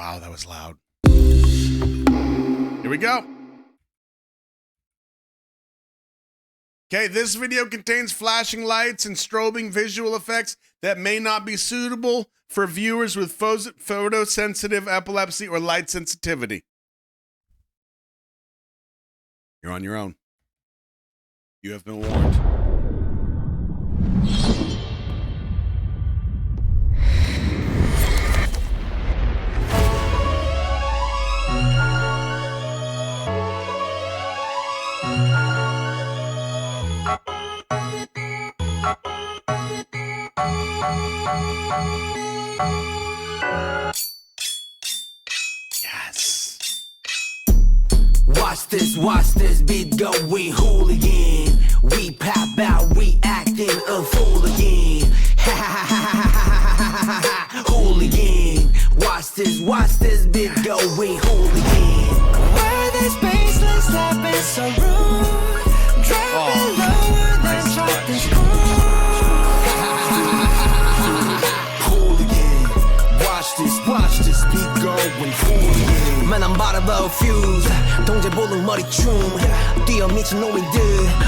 Wow, that was loud. Here we go. Okay, this video contains flashing lights and strobing visual effects that may not be suitable for viewers with photosensitive epilepsy or light sensitivity. You're on your own. You have been warned. Yes. Watch this beat go, we hooligan. We pop out, we acting a fool again. Hooligan. Watch this beat go, we hooligan. Where this baseline slapping so rude, dropping lower than chopped and Hooligan. Watch this beat going hooligan. Man, I'm about to blow fuse. 동제 볼록 머리춤 뛰어 미친 놈이들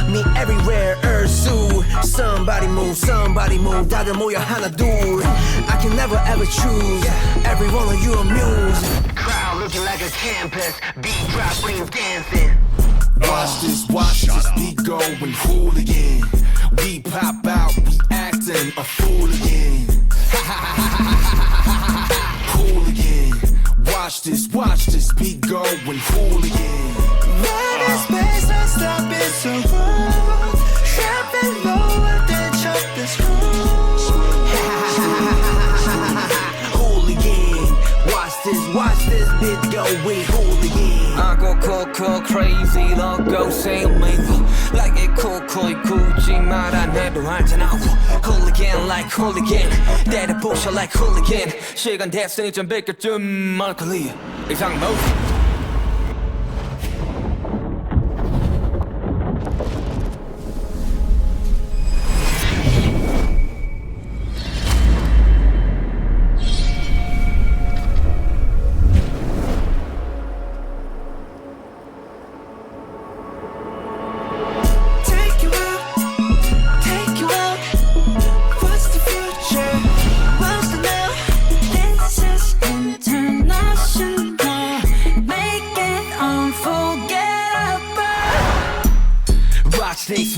Me everywhere ursu Somebody move 다들 모여 하나 둘 I can never ever choose Every one of you amuse Crowd looking like a campus Beat drop, screams dancing Watch this beat going hooligan We pop out, we acting a fool again Hooligan Watch this beat going hooligan Where this baseline slapping so rude, dropping lower than chopped and Hooligan Watch this beat go we hooligan I go cool crazy logo say me Like it cool 굳이 말 안 해도 알잖아 Hooligan like hooligan 때려 부셔 like hooligan 시간 됐으니 좀 비켜좀 멀컬리 이상 move Take you out. What's the future? What's the now? This is international. Make it unforgettable.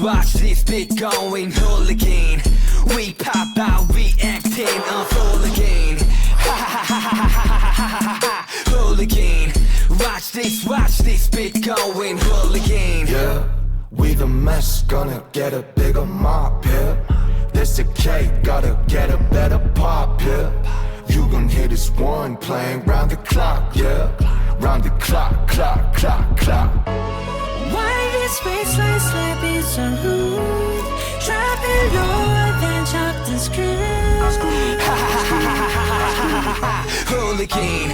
Watch this beat going hooligan We pop out, we acting a fool again Hooligan Watch this beat going hooligan Yeah, we the mess, gonna get a bigger mop here. This a cake, gotta get a better pop here. You gon' hear this one playing round the clock, yeah. Round the clock. Why this baseline slapping so rude, dropping lower than chopped and screwed. Hooligan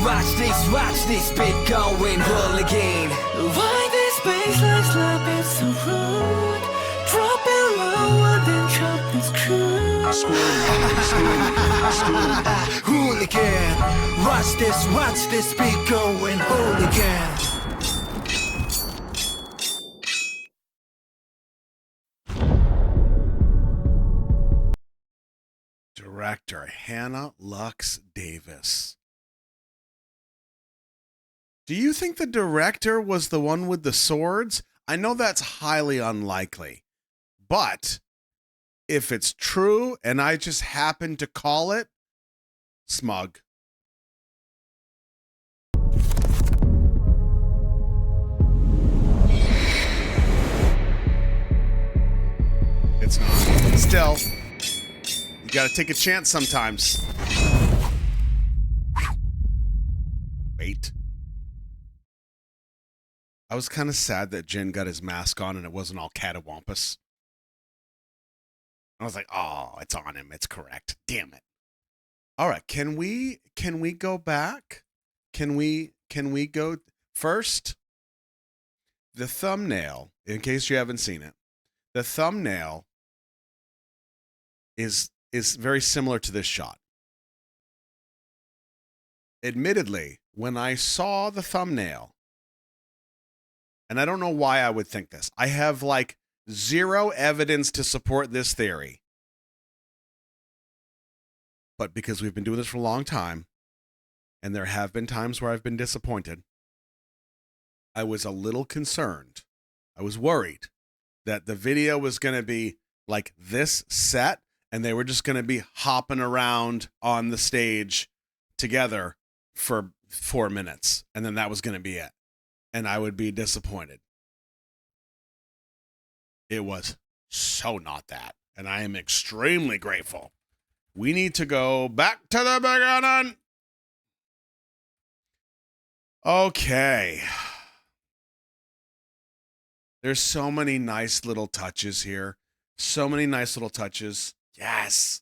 Watch this beat going hooligan Why this baseline slapping so rude, dropping lower than chopped and screwed. Hooligan Watch this beat going hooligan Director Hannah Lux Davis. Do you think the director was the one with the swords? I know that's highly unlikely. But if it's true and I just happened to call it, smug. It's not. Still, you gotta take a chance sometimes. Wait. I was kind of sad that Jin got his mask on and it wasn't all catawampus. I was like, oh, it's on him. It's correct. Damn it. All right. Can we go back? Can we go first? The thumbnail, in case you haven't seen it, the thumbnail is very similar to this shot. admittedly, when I saw the thumbnail, and I don't know why I would think this, I have like zero evidence to support this theory. But because we've been doing this for a long time, and there have been times where I've been disappointed, I was a little concerned. I was worried that the video was going to be like this set, and they were just going to be hopping around on the stage together for 4 minutes, and then that was going to be it. And I would be disappointed. It was so not that, and I am extremely grateful. We need to go back to the beginning. Okay. There's so many nice little touches here. So many nice little touches. Yes.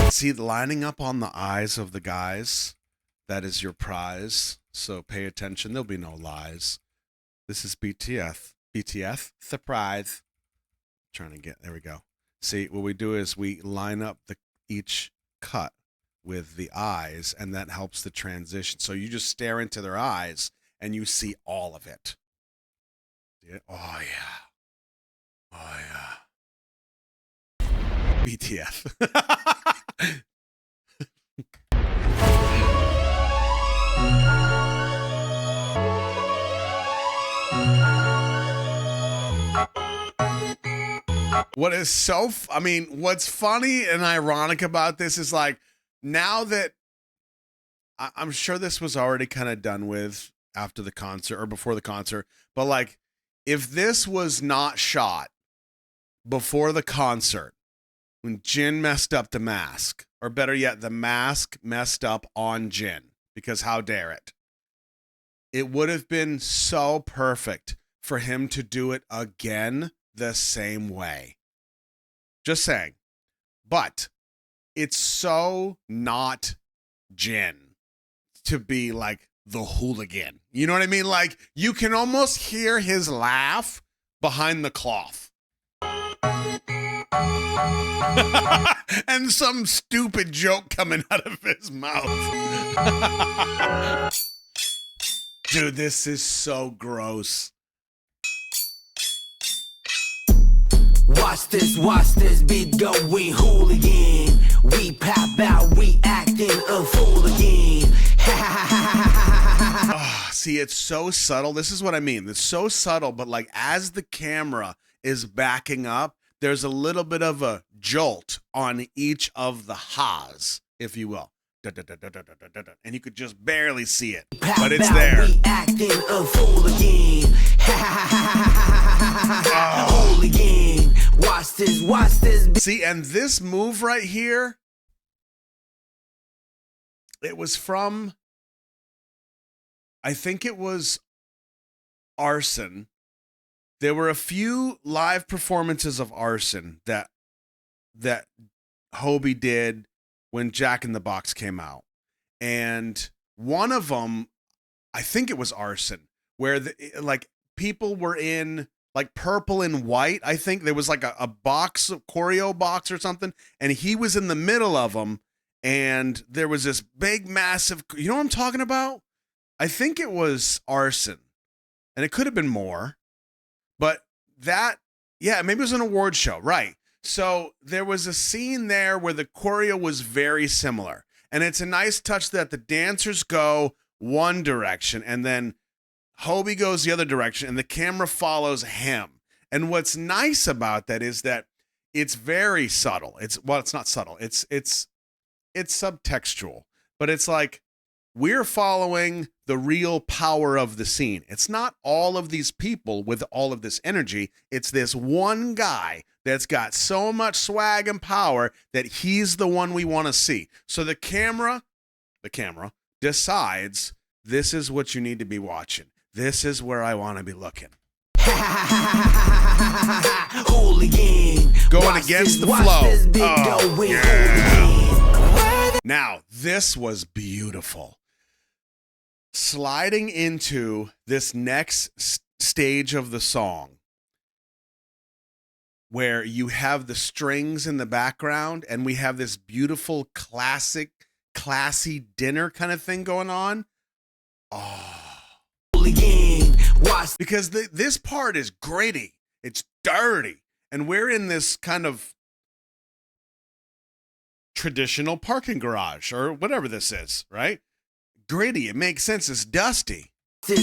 See, lining up on the eyes of the guys, that is your prize. So pay attention. There'll be no lies. This is BTS. BTS, surprise. Trying to get, there we go. See, what we do is we line up each cut with the eyes, and that helps the transition. So you just stare into their eyes, and you see all of it. Oh, yeah. Oh, yeah. BTS. What is so, what's funny and ironic about this is like, now that I'm sure this was already kind of done with after the concert or before the concert, but like, if this was not shot before the concert, when Jin messed up the mask, or better yet, the mask messed up on Jin, because how dare it? It would have been so perfect for him to do it again the same way. Just saying. But it's so not Jin to be like the hooligan. You know what I mean? Like, you can almost hear his laugh behind the cloth. And some stupid joke coming out of his mouth. Dude, this is so gross. Watch this beat go, we hooligan. We pop out, we acting a fool again. See, it's so subtle. This is what I mean. It's so subtle, but like as the camera is backing up, there's a little bit of a jolt on each of the ha's, if you will. And you could just barely see it, but it's there. We acting a fool again. Hooligan. Watch this. See, and this move right here, it was from, I think it was Arson. There were a few live performances of Arson that Hobie did when Jack in the Box came out. And one of them, I think it was Arson, where like people were in like purple and white. I think there was like a box, a choreo box or something, and he was in the middle of them, and there was this big, massive, you know what I'm talking about? I think it was Arson, and it could have been more, but that, yeah, maybe it was an award show, right? So there was a scene there where the choreo was very similar, and it's a nice touch that the dancers go one direction, and then Hobie goes the other direction, and the camera follows him. And what's nice about that is that it's very subtle. It's not subtle. It's subtextual, but it's like we're following the real power of the scene. It's not all of these people with all of this energy. It's this one guy that's got so much swag and power that he's the one we want to see. So the camera decides this is what you need to be watching. This is where I want to be looking. Hooligan. Going against the flow. Oh, yeah. Now, this was beautiful. sliding into this next stage of the song where you have the strings in the background and we have this beautiful classic classy dinner kind of thing going on. Oh, Hooligan, watch because this part is gritty, it's dirty, and we're in this kind of traditional parking garage or whatever this is, right? Gritty, it makes sense, it's dusty.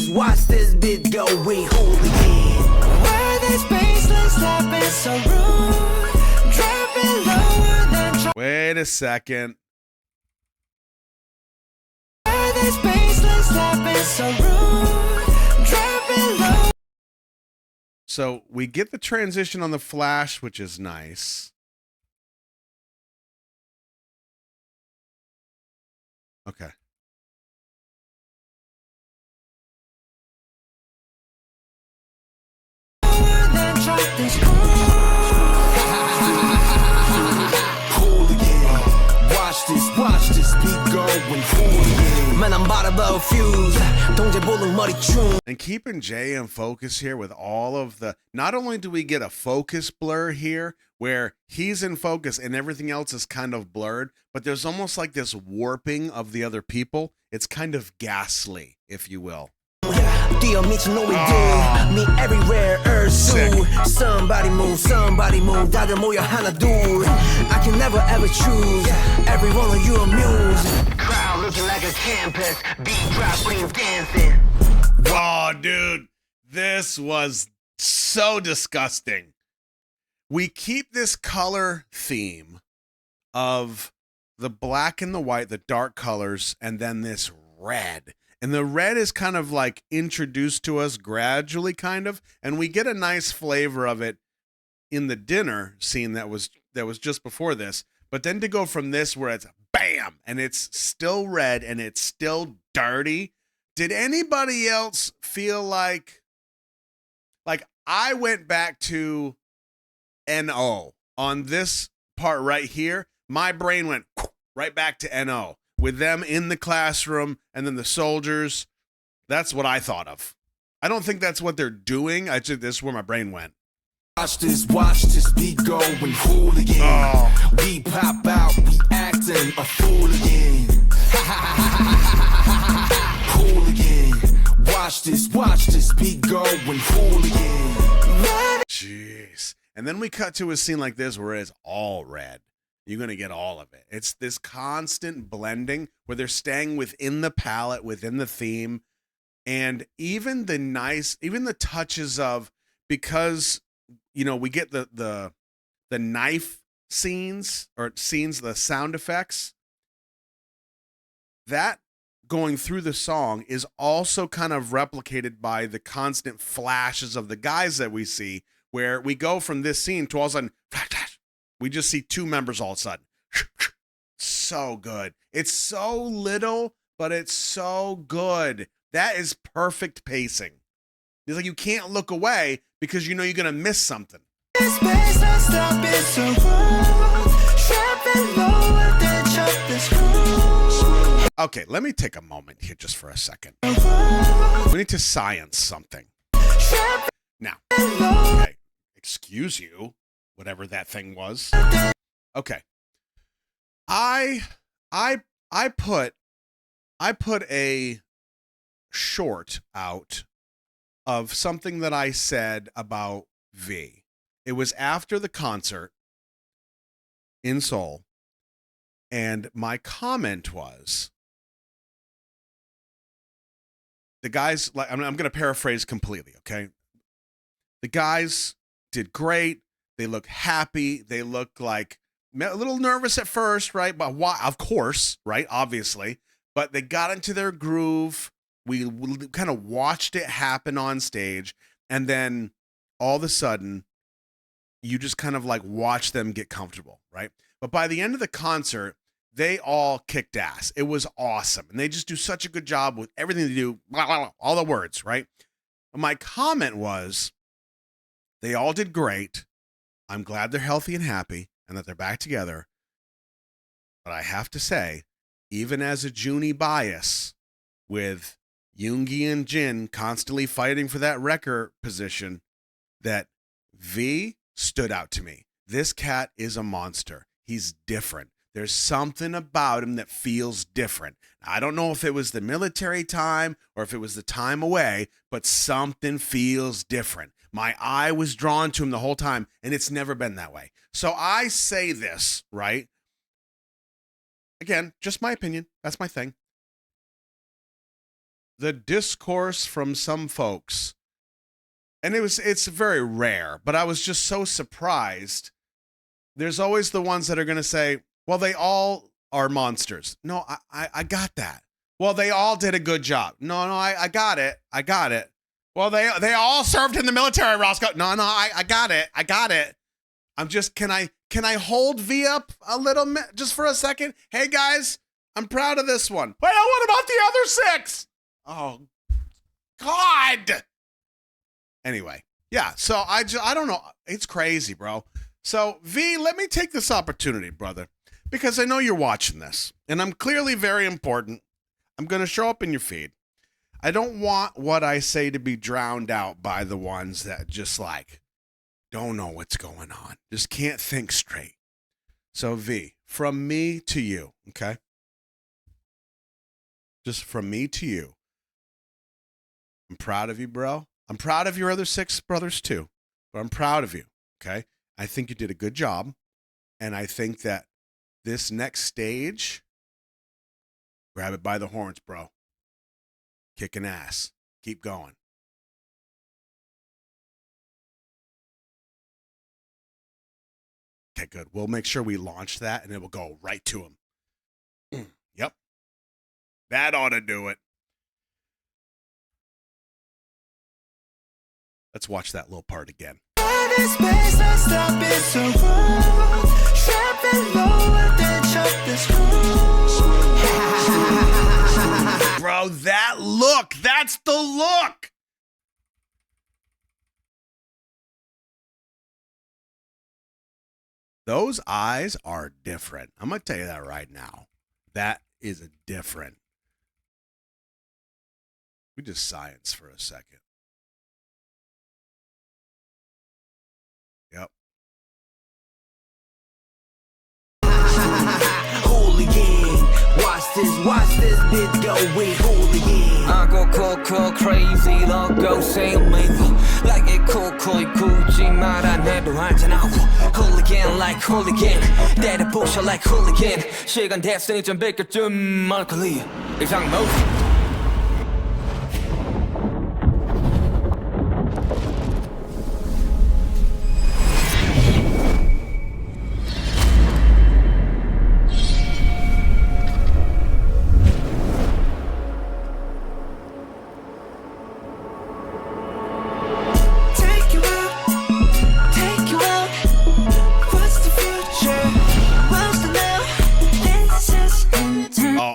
watch this beat go, we hooligan. Where this baseline slap is so rude, dropping lower than Wait a second. where this baseline slap is so rude, dropping lower. So we get the transition on the flash, which is nice. Okay. Then drop this Hooligan, watch this beat go, we hooligan. Man, I'm about to blow a fuse. 동제 볼록 머리 춤. And keeping Jay in focus here with all of the, not only do we get a focus blur here where he's in focus and everything else is kind of blurred, but there's almost like this warping of the other people. It's kind of ghastly, if you will. 뛰어 미친 노인들 me everywhere Sick. somebody move 다들 모여 하나 둘 I can never ever choose every one of you amused crowd looking like a campus beat drop flames dancing Oh, dude, this was so disgusting. We keep this color theme of the black and the white, the dark colors, and then this red. And the red is kind of like introduced to us gradually, kind of, and we get a nice flavor of it in the dinner scene that was just before this. But then to go from this where it's bam and it's still red and it's still dirty. Did anybody else feel like I went back to NO on this part right here? My brain went right back to NO with them in the classroom and then the soldiers. That's what I thought of. I don't think that's what they're doing. This is where my brain went. Watch this beat go, we hooligan. Oh. We pop out, we acting a fool again. Hooligan, watch this beat go, we hooligan. Jeez. And then we cut to a scene like this where it's all red. You're going to get all of it. It's this constant blending where they're staying within the palette, within the theme. And even the touches of, because, you know, we get the knife scenes, the sound effects. That going through the song is also kind of replicated by the constant flashes of the guys that we see, where we go from this scene to all of a sudden, we just see two members all of a sudden. So good. It's so little, but it's so good. That is perfect pacing. It's like you can't look away because you know you're going to miss something. this baseline slap is so rude, dropping lower than drop this Okay, let me take a moment here just for a second. We need to science something. Now, okay, excuse you, whatever that thing was. Okay. I put a short out of something that I said about V. It was after the concert in Seoul, and my comment was, the guys, like, I'm going to paraphrase completely, okay? The guys did great. They look happy. They look like a little nervous at first, right? But why? Of course, right? Obviously. But they got into their groove. We kind of watched it happen on stage. And then all of a sudden, you just kind of like watch them get comfortable, right? But by the end of the concert, they all kicked ass. It was awesome. And they just do such a good job with everything they do. Blah, blah, blah, all the words, right? My comment was, they all did great. I'm glad they're healthy and happy and that they're back together. But I have to say, even as a Junie bias with Yoongi and Jin constantly fighting for that record position, that V stood out to me. This cat is a monster. He's different. There's something about him that feels different. I don't know if it was the military time or if it was the time away, but something feels different. My eye was drawn to him the whole time, and it's never been that way. So I say this, right? Again, just my opinion. That's my thing. The discourse from some folks, and it's very rare, but I was just so surprised. There's always the ones that are going to say, well, they all are monsters. No, I got that. Well, they all did a good job. No, I got it. I got it. Well, they all served in the military, Roscoe. No, I got it. I got it. I'm just, can I hold V up a little just for a second? Hey, guys, I'm proud of this one. Well, what about the other 6? Oh, God. Anyway, yeah, so I don't know. It's crazy, bro. So, V, let me take this opportunity, brother, because I know you're watching this, and I'm clearly very important. I'm going to show up in your feed. I don't want what I say to be drowned out by the ones that just like don't know what's going on, just can't think straight. So, V, from me to you, okay? Just from me to you. I'm proud of you, bro. I'm proud of your other 6 brothers too, but I'm proud of you, okay? I think you did a good job, and I think that this next stage, grab it by the horns, bro. Kicking ass. Keep going. Okay, good. We'll make sure we launch that, and it will go right to him. Yep. That ought to do it. Let's watch that little part again. Bro, that look. That's the look. Those eyes are different. I'm going to tell you that right now. That is a different. We just science for a second. Yep. Hooligan, watch this bit go with hooligan. I go cool, crazy, loco, say me like it cool, 굳이 말 안 해도 알잖아. Hooligan like hooligan, 때려 부셔 like hooligan. 시간 됐으니 좀 비켜좀 얼굴이 이상 뭐.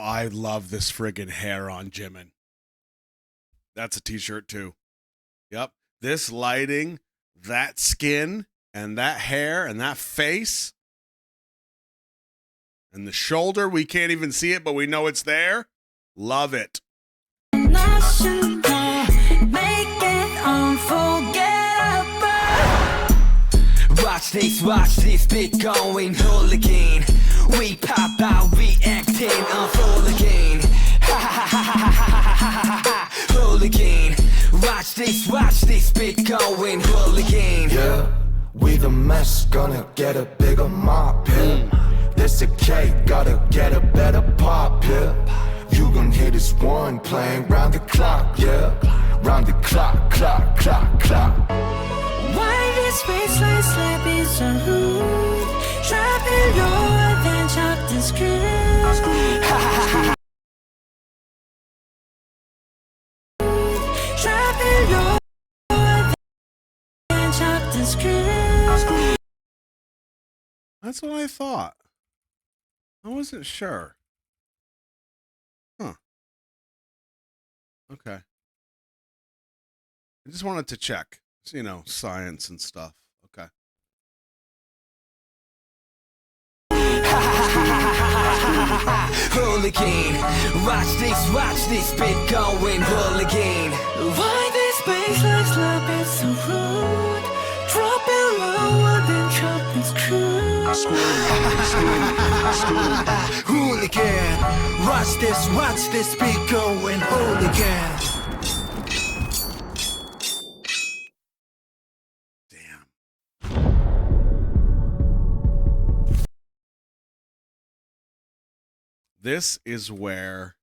I love this friggin' hair on Jimin. That's a t-shirt too. Yep. This lighting, that skin, and that hair, and that face, and the shoulder, we can't even see it, but we know it's there. Love it. Watch this beat going hooligan. We pop out, we acting on hooligan. Ha ha ha ha ha ha hooligan. Watch this beat going hooligan. Yeah, we the mess, gonna get a bigger mop here. This a cake, gotta get a better pop here. You gon' hear this one playing round the clock, yeah. Round the clock, clock, clock, clock. Why this baseline slapping so rude? Dropping lower than chopped and screwed. Dropping lower than chopped and screwed. That's what I thought. I wasn't sure. Huh. Okay. I just wanted to check. You know, science and stuff. Okay. Hooligan, watch this beat going hooligan. Why this baseline slap is so rude? Drop it low and then chop and screw. Hooligan, watch this beat going hooligan. Damn. This is where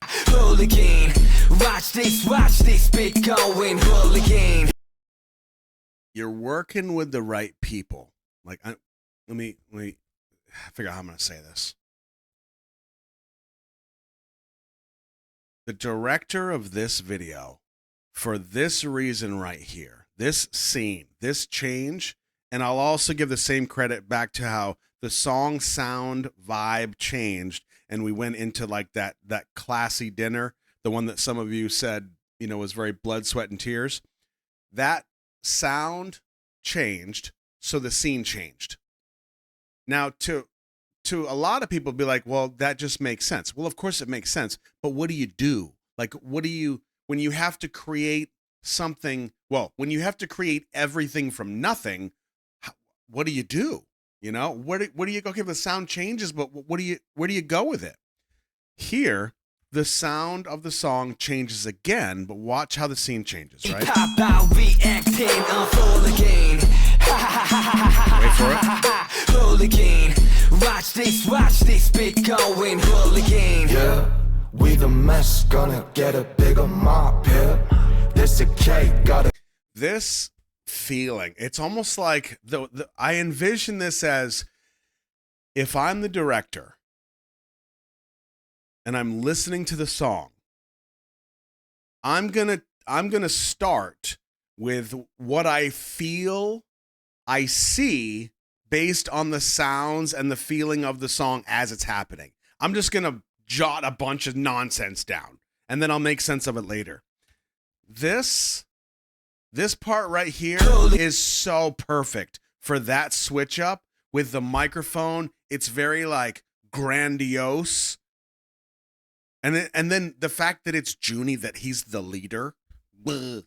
Hooligan, watch this beat going hooligan. you're working with the right people. Like, let me figure out how I'm going to say this. The director of this video, for this reason right here, this scene, this change, and I'll also give the same credit back to how the song sound vibe changed, and we went into like that classy dinner, the one that some of you said, you know, was very blood, sweat, and tears. That sound changed, so the scene changed. Now, to a lot of people be like, well, that just makes sense. Well, of course it makes sense, but what do you do? Like, what do you, when you have to create something, well, when you have to create everything from nothing, what do you do? You know, where do you go? Okay, the sound changes, but where do you go with it? Here, the sound of the song changes again, but watch how the scene changes, right? Pop out, reacting on hooligan. Wait for it. Hooligan, watch this beat going hooligan. Yeah, we the mess, gonna get a bigger mop here. This a cake, gotta. This feeling, it's almost like I envision this as if I'm the director and I'm listening to the song, I'm gonna start with what I feel I see based on the sounds and the feeling of the song as it's happening. I'm just gonna jot a bunch of nonsense down and then I'll make sense of it later. This part right here is so perfect for that switch up with the microphone. It's very like grandiose. And then the fact that it's Junie, that he's the leader. Bleh.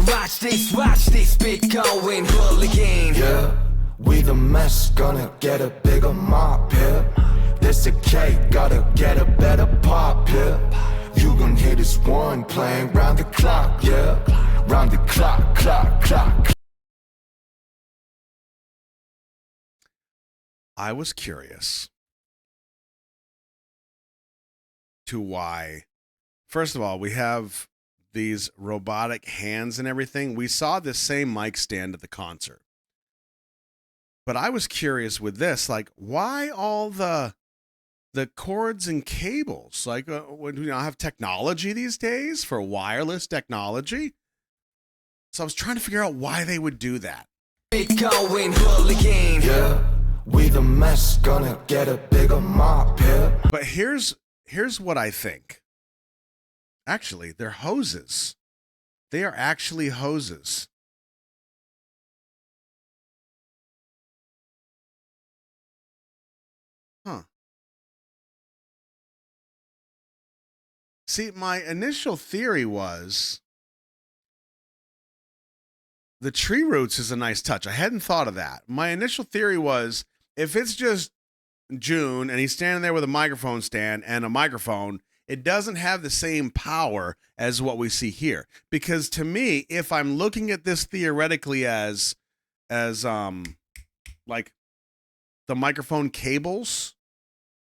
Watch this beat going hooligan. Yeah, we the mess, gonna get a bigger mop here. This a cake, gotta get a better pop here. You gon' hear this one playing round the clock, yeah. Round the clock. I was curious to why, first of all, we have these robotic hands and everything. We saw this same mic stand at the concert. But I was curious with this, like, why all the cords and cables? Like, when we have technology these days for wireless technology. So I was trying to figure out why they would do that. Beat going hooligan. Yeah, we the mess, gonna get a bigger mop here. But here's what I think. Actually, they're hoses. They are actually hoses. Huh. See, my initial theory was the tree roots is a nice touch. I hadn't thought of that. My initial theory was if it's just June and he's standing there with a microphone stand and a microphone, it doesn't have the same power as what we see here. Because to me, if I'm looking at this theoretically as like the microphone cables,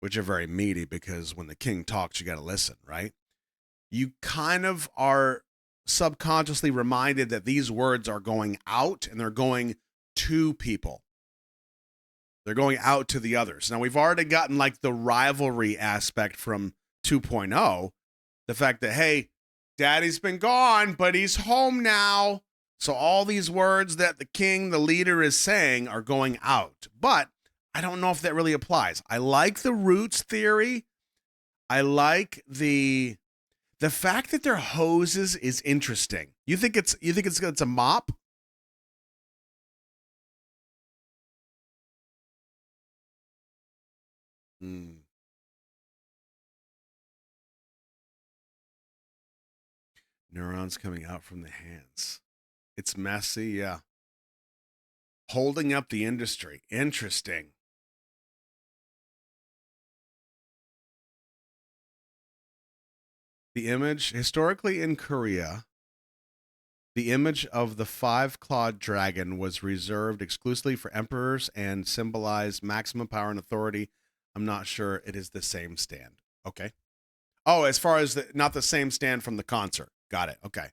which are very meaty because when the king talks, you got to listen, right? You kind of are subconsciously reminded that these words are going out and they're going to people. They're going out to the others. Now, we've already gotten like the rivalry aspect from 2.0. The fact that, hey, daddy's been gone, but he's home now. So all these words that the king, the leader, is saying are going out. But I don't know if that really applies. I like the roots theory. I like the fact that they're hoses is interesting. You think it's a mop? Neurons coming out from the hands. It's messy, yeah. Holding up the industry. Interesting. The image, historically in Korea, the image of the five-clawed dragon was reserved exclusively for emperors and symbolized maximum power and authority. I'm not sure it is the same stand. Okay. Oh, as far as not the same stand from the concert. Got it. Okay.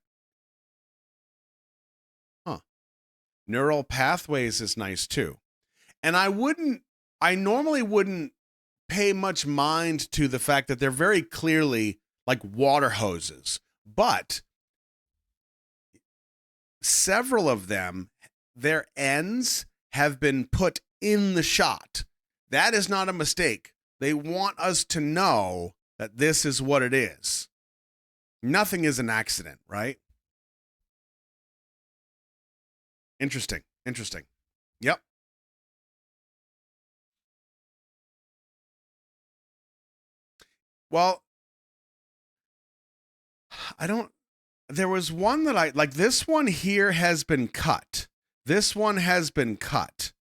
Huh. Neural pathways is nice too. And I normally wouldn't pay much mind to the fact that they're very clearly like water hoses, but several of them, their ends have been put in the shot. That is not a mistake. They want us to know that this is what it is. Nothing is an accident, right? Interesting. Yep. Well, there was one that I like. This one here has been cut. This one has been cut.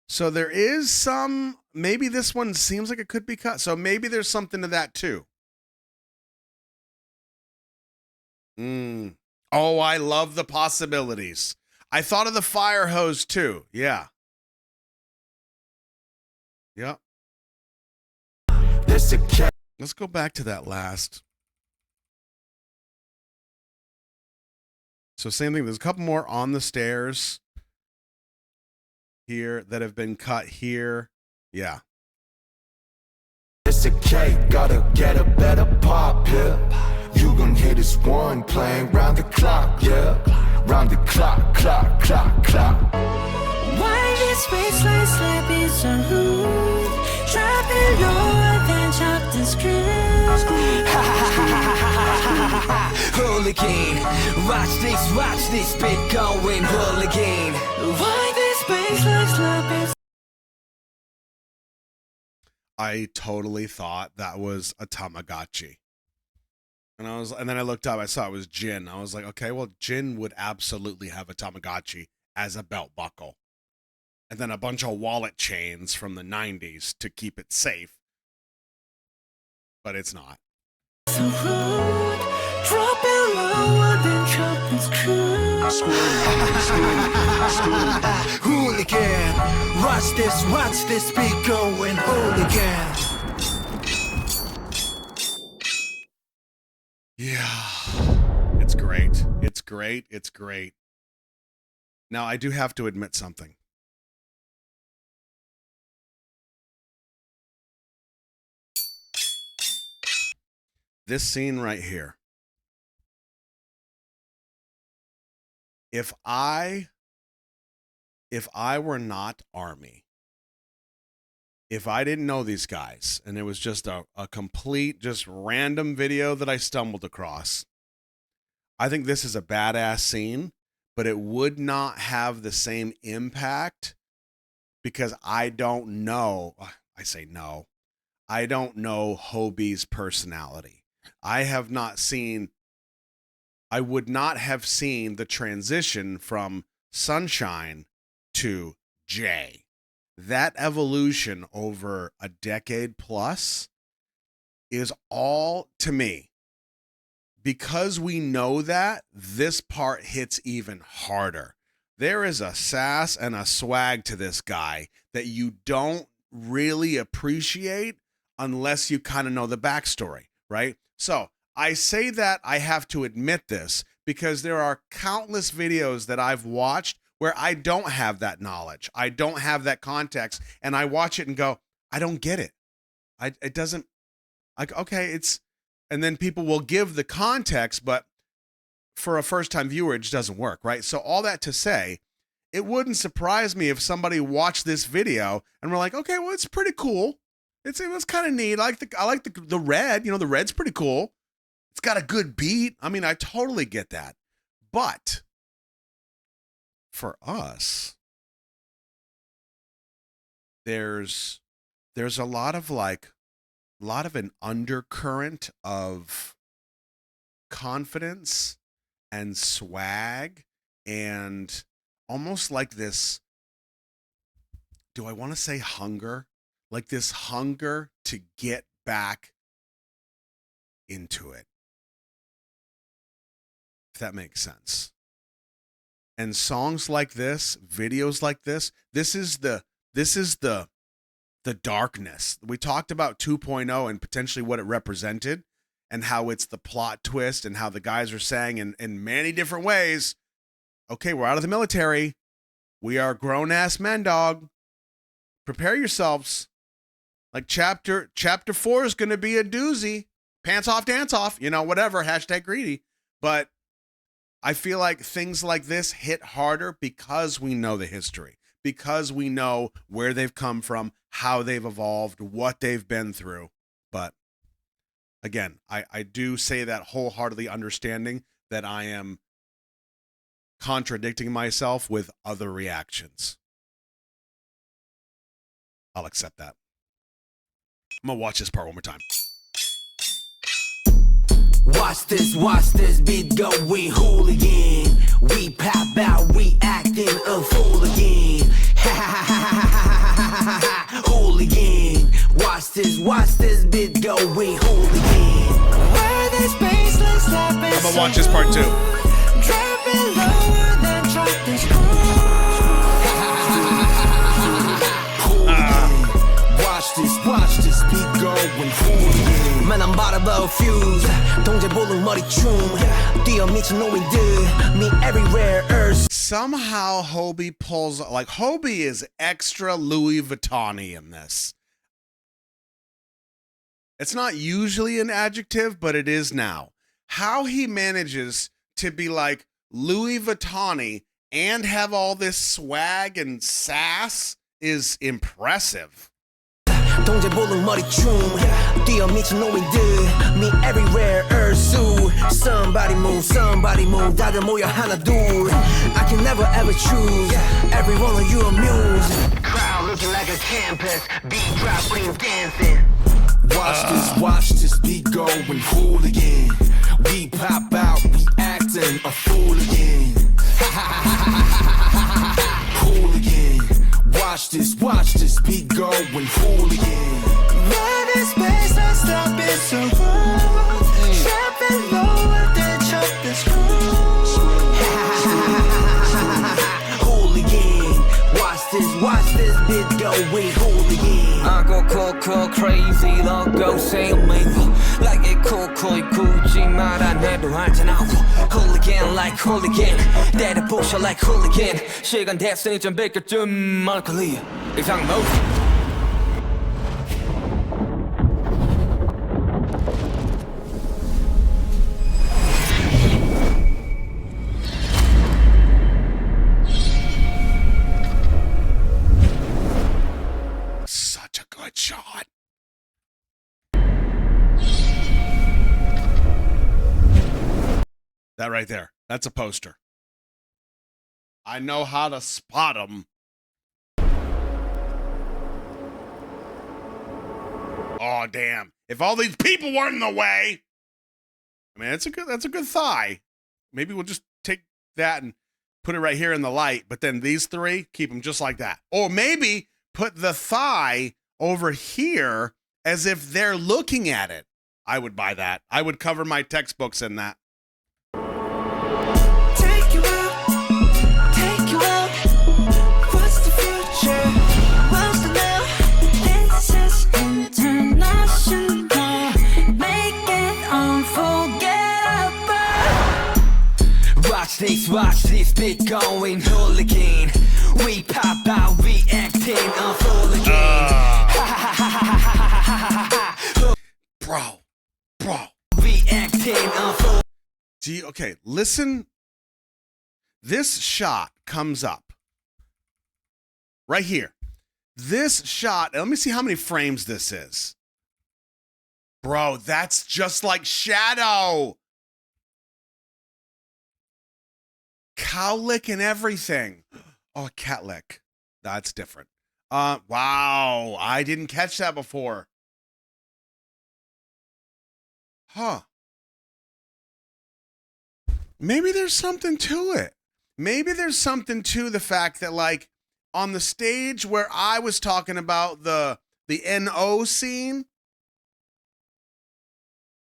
So there is some, maybe this one seems like it could be cut. So maybe there's something to that too. Oh, I love the possibilities. I thought of the fire hose too. Yeah. Yep. Let's go back to that last. So same thing. There's a couple more on the stairs here that have been cut here. Yeah. It's a cake, gotta get a better pop, yeah. You gon' hear this one playing round the clock, yeah. Round the clock, clock. Why this baseline slap is so rude? Dropping lower than chopped and screwed. Hooligan, watch this beat going hooligan. Why this baseline slap is I totally thought that was a Tamagotchi. And then I looked up, I saw it was Jin. I was like, okay, well, Jin would absolutely have a Tamagotchi as a belt buckle. And then a bunch of wallet chains from the 90s to keep it safe. But it's not. so rude? Dropping lower than chopped and screwed. Hooligan, watch this beat going hooligan. Yeah. It's great. It's great. Now, I do have to admit something. This scene right here. If I were not Army, if I didn't know these guys and it was just a complete, just random video that I stumbled across, I think this is a badass scene, but it would not have the same impact because I don't know. I say no. I don't know Hobie's personality. I would not have seen the transition from Sunshine to Jay. That evolution over a decade plus is all, to me, because we know that, this part hits even harder. There is a sass and a swag to this guy that you don't really appreciate unless you kind of know the backstory, right? So I say that I have to admit this because there are countless videos that I've watched where I don't have that knowledge. I don't have that context. And I watch it and go, I don't get it. It doesn't, like, okay, and then people will give the context, but for a first-time viewer, it just doesn't work, right? So all that to say, it wouldn't surprise me if somebody watched this video and were like, okay, well, it's pretty cool. It was kind of neat. I like the red. The red's pretty cool. It's got a good beat. I mean, I totally get that. But for us, there's a lot of an undercurrent of confidence and swag and almost like this, do I want to say hunger? Like this hunger to get back into it. If that makes sense. And songs like this, videos like this is the darkness. We talked about 2.0 and potentially what it represented and how it's the plot twist and how the guys are saying in many different ways, okay, we're out of the military. We are grown-ass men, dog. Prepare yourselves. Like chapter 4 is going to be a doozy. Pants off, dance off, whatever, #greedy. But I feel like things like this hit harder because we know the history, because we know where they've come from, how they've evolved, what they've been through. But again, I do say that wholeheartedly understanding that I am contradicting myself with other reactions. I'll accept that. I'm going to watch this part one more time. Watch this beat go, we hooligan. We pop out, we acting a fool again. Hooligan. Watch this beat go, we hooligan. Where this baseline slap is I'm gonna watch this part too. Dropping lower than drop this Watch this beat going hooligan. Man, I'm about to blow fuse. 동제 볼록 머리춤. 뛰어 미친 노인들. Me everywhere, earth. Somehow Hobie pulls, like Hobie is extra Louis Vuitton-y in this. It's not usually an adjective, but it is now. How he manages to be like Louis Vuitton-y and have all this swag and sass is impressive. 동제 볼록 머리춤. 뛰어 미친 노인들. Me everywhere, earth. Somebody move. 다들 모여 하나 둘. I can never ever choose. Every one of you amuse. Crowd looking like a campus. Beat drop, bring dancing. Watch this beat going hooligan. We pop out, we acting a fool again. Hooligan. Watch this beat going hooligan. Where this baseline slap is so rude. Dropping lower than drop this Hooligan. Watch this beat go, we hooligan. I go cool, crazy, don't go say me. Like it cool, 굳이 말 안 해도 알잖아. Hooligan like hooligan. 때려 부셔 like hooligan. 시간 됐으니 좀 비켜 좀 멀컬리. 이상 뭐. Such a good shot. That right there. That's a poster. I know how to spot them. Oh, damn. If all these people weren't in the way. I mean, that's a good thigh. Maybe we'll just take that and put it right here in the light, but then these three, keep them just like that. Or maybe put the thigh over here as if they're looking at it. I would buy that. I would cover my textbooks in that. Take you out. What's the future? What's the now? This is international. Make it unforgettable. Watch this beat going hooligan. We pop out, we acting a fool again. Bro. We acting a fool. Okay, listen. This shot comes up right here. This shot, let me see how many frames this is. Bro, that's just like Shadow. Cowlick and everything. Oh, Catlick. That's different. Wow. I didn't catch that before. Huh. maybe there's something to it. Maybe there's something to the fact that, like, on the stage where I was talking about the NO scene,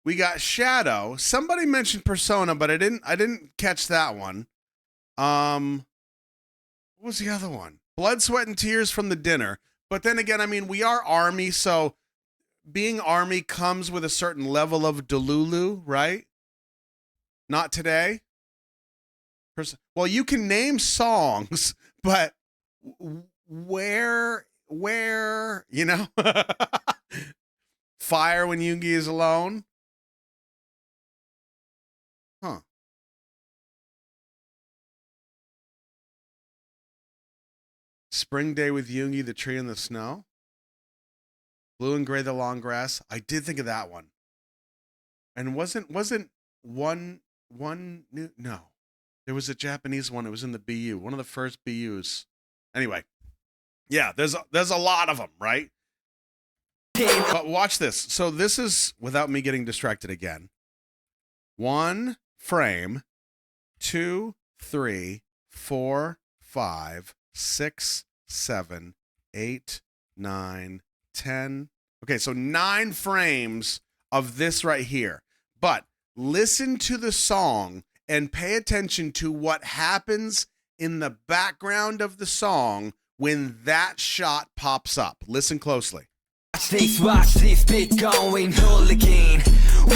we got Shadow. Somebody mentioned Persona, but I didn't catch that one. What was the other one? Blood, Sweat, and Tears from the Dinner. But then again, I mean, we are Army, so being Army comes with a certain level of Delulu, right? Not today. Well, you can name songs, but where, you know? Fire When Yoongi Is Alone. Huh. Spring Day with Yoongi, The Tree in the Snow. Blue and Gray, The Long Grass. I did think of that one. And wasn't one new? No. There was a Japanese one. It was in the BU, one of the first BUs. Anyway, yeah, there's a lot of them, right? But watch this. So this is, without me getting distracted again, 1 frame, 2, 3, 4, 5, 6, 7, 8, 9, 10. Okay, so 9 frames of this right here. But listen to the song and pay attention to what happens in the background of the song when that shot pops up. Listen closely. Watch this beat going hooligan.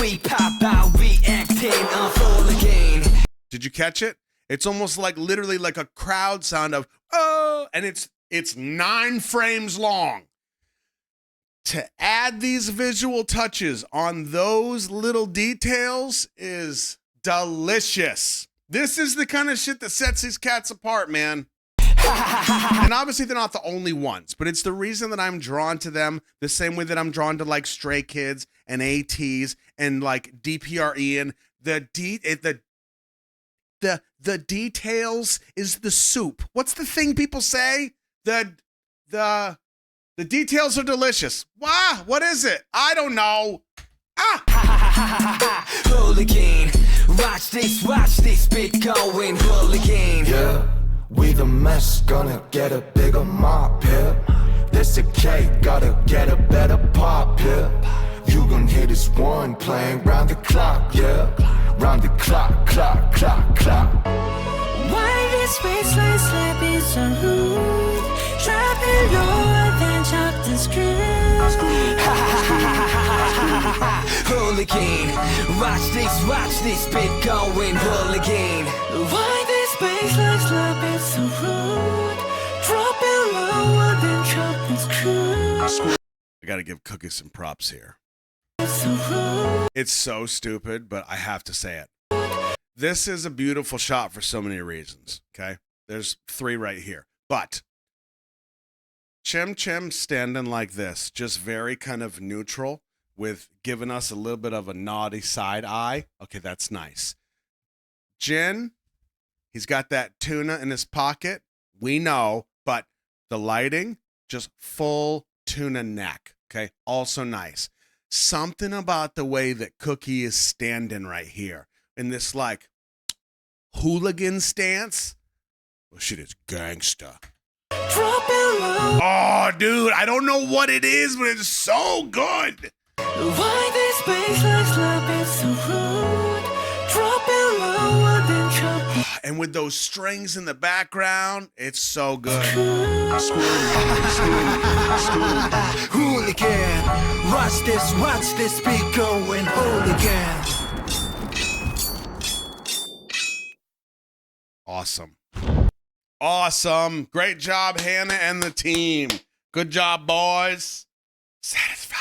We pop out, we acting on hooligan. Did you catch it? It's almost like literally like a crowd sound of, oh, and it's 9 frames long. To add these visual touches on those little details is delicious. This is the kind of shit that sets these cats apart, man. And obviously they're not the only ones, but it's the reason that I'm drawn to them the same way that I'm drawn to like Stray Kids and ATs and like DPRE, and the details is the soup. What's the thing people say? The details are delicious. Wow, what is it? I don't know. Hooligan. Watch this beat going hooligan. Yeah, we the mess, gonna get a bigger mop here. This a cake, gotta get a better pop here. You gon' hear this one playing round the clock, yeah. Round the clock, clock, clock, clock. Why this baseline slap is so rude? Dropping lower than chopped and screwed. Hooligan. Watch this beat going hooligan. Why this baseline slap is so rude? Dropping lower than chopped and screwed. I gotta give Cookie some props here. So rude. It's so stupid, but I have to say it. This is a beautiful shot for so many reasons, okay? There's 3 right here. But Chem standing like this, just very kind of neutral, with giving us a little bit of a naughty side eye. Okay, that's nice. Jin, he's got that tuna in his pocket. We know, but the lighting, just full tuna neck. Okay, also nice. Something about the way that Cookie is standing right here in this like hooligan stance. Well, shit is gangsta. Dropping low. Oh, dude, I don't know what it is, but it's so good. Why this baseline slap is so rude? Dropping lower than chopped. And with those strings in the background, it's so good. Hooligan. Watch this beat going hooligan. Awesome. Great job, Hannah and the team. Good job, boys. Satisfied.